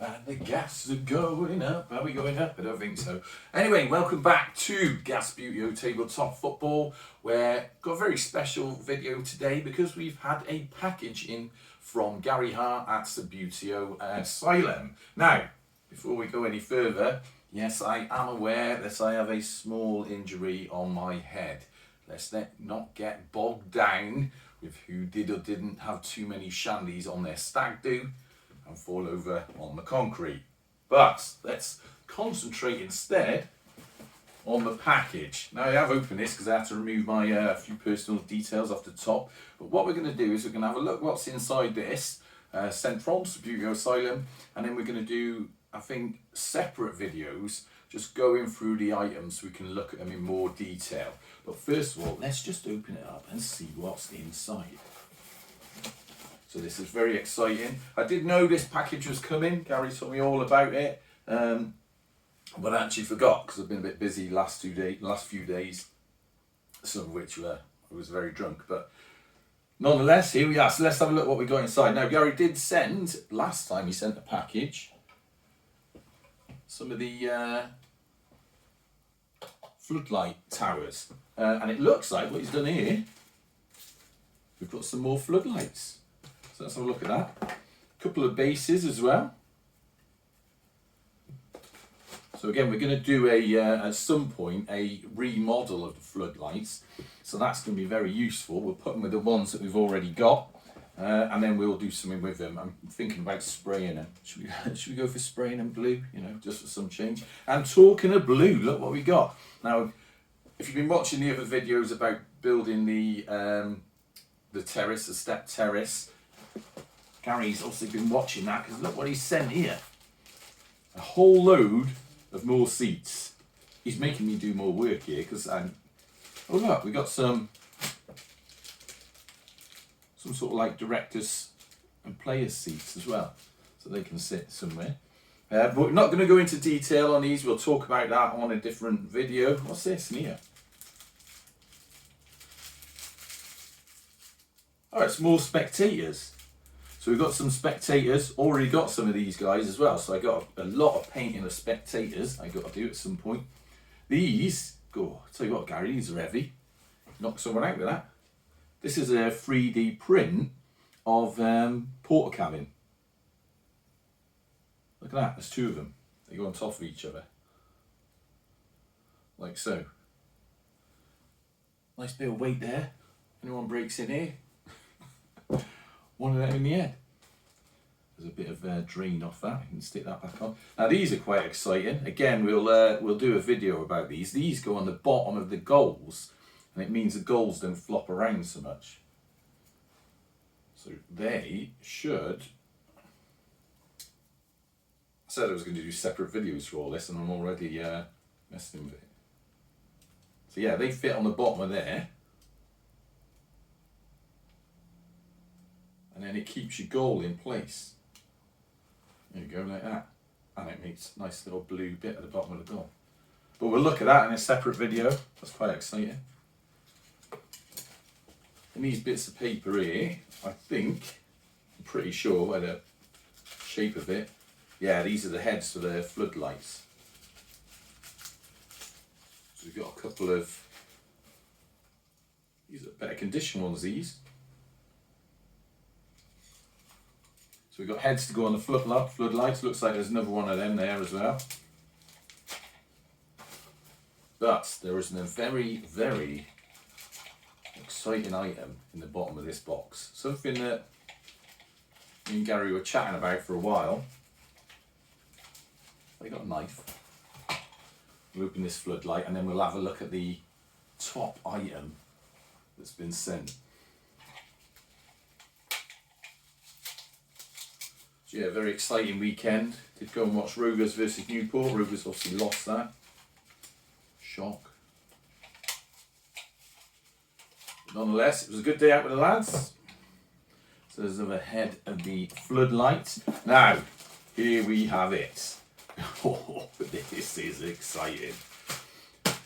And the gas are going up. Are we going up? I don't think so. Anyway, welcome back to Subbuteo Tabletop Football, where I've got a very special video today because we've had a package in from Gary Hart at Subbuteo Asylum. Now, before we go any further, yes, I am aware that I have a small injury on my head. Let's not get bogged down with who did or didn't have too many shandies on their stag do and fall over on the concrete. But let's concentrate instead on the package. Now I have opened this because I have to remove my few personal details off the top. But what we're going to do is we're going to have a look what's inside this, sent from Subbuteo Asylum, and then we're going to do, I think, separate videos just going through the items so we can look at them in more detail. But first of all, let's just open it up and see what's inside. So this is very exciting. I did know this package was coming. Gary told me all about it, but I actually forgot because I've been a bit busy last few days, some of which I was very drunk. But nonetheless, here we are. So let's have a look what we got inside. Now, Gary did send, last time he sent a package, some of the Floodlight Towers. And it looks like what he's done here, we've got some more floodlights. So let's have a look at that. A couple of bases as well. So again, we're going to do at some point a remodel of the floodlights. So that's going to be very useful. We'll put them with the ones that we've already got. And then we'll do something with them. I'm thinking about spraying them. Should we go for spraying them blue? You know, just for some change. And talking of blue, look what we got. Now, if you've been watching the other videos about building the terrace, the step terrace, Gary's also been watching that because look what he's sent here. A whole load of more seats. He's making me do more work here because oh look, we got some sort of like directors and players seats as well, so they can sit somewhere. But we're not going to go into detail on these. We'll talk about that on a different video. What's this in here? Oh, it's more Spectators. So we've got some Spectators. Already got some of these guys as well. So I got a lot of painting of Spectators I got to do at some point. These, I'll tell you what, Gary, these are heavy. Knock someone out with that. This is a 3D print of porter cabin. Look at that, there's two of them. They go on top of each other. Like so. Nice bit of weight there. Anyone breaks in here, one of them in the head. There's a bit of drain off that. You can stick that back on. Now these are quite exciting. Again, we'll do a video about these. These go on the bottom of the goals, and it means the goals don't flop around so much. So they should. I said I was going to do separate videos for all this, and I'm already messing with it. So yeah, they fit on the bottom of there. And then it keeps your goal in place. There you go, like that. And it makes a nice little blue bit at the bottom of the goal. But we'll look at that in a separate video. That's quite exciting. And these bits of paper here, I'm pretty sure by the shape of it, yeah, these are the heads for the floodlights. So we've got a couple of, these are better condition ones, these. So we've got heads to go on the floodlights. Looks like there's another one of them there as well. But there is a very, very exciting item in the bottom of this box. Something that me and Gary were chatting about for a while. They got a knife. We'll open this floodlight and then we'll have a look at the top item that's been sent. So yeah, very exciting weekend. Did go and watch Rovers versus Newport. Rovers obviously lost that. Shock. But nonetheless, it was a good day out with the lads. So there's the head of the floodlights. Now, here we have it. Oh, this is exciting.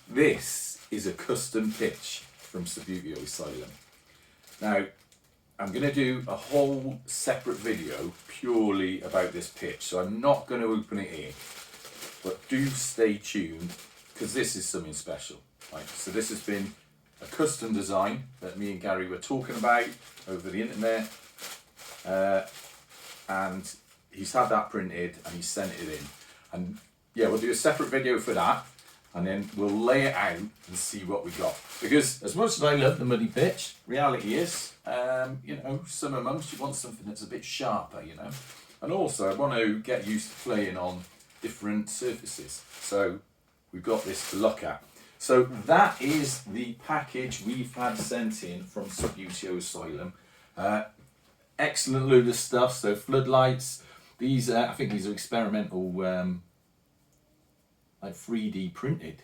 This is a custom pitch from Subbuteo Asylum. Now, I'm going to do a whole separate video purely about this pitch, so I'm not going to open it here, but do stay tuned because this is something special. Right? So this has been a custom design that me and Gary were talking about over the internet, and he's had that printed and he sent it in, and yeah, we'll do a separate video for that, and then we'll lay it out and see what we got. Because as much as I love the muddy pitch, reality is, you know, summer months you want something that's a bit sharper, you know. And also I want to get used to playing on different surfaces. So we've got this to look at. So that is the package we've had sent in from Subbuteo Asylum. Excellent load of stuff. So floodlights. These, I think these are experimental, like 3D printed,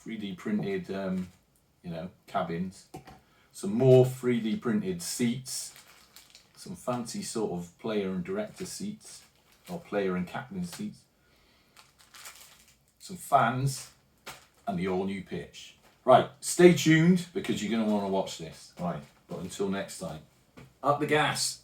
you know, cabins. Some more 3D printed seats. Some fancy sort of player and director seats, or player and captain seats. Some fans, and the all new pitch. Right, stay tuned because you're going to want to watch this. Right, but until next time, up the gas.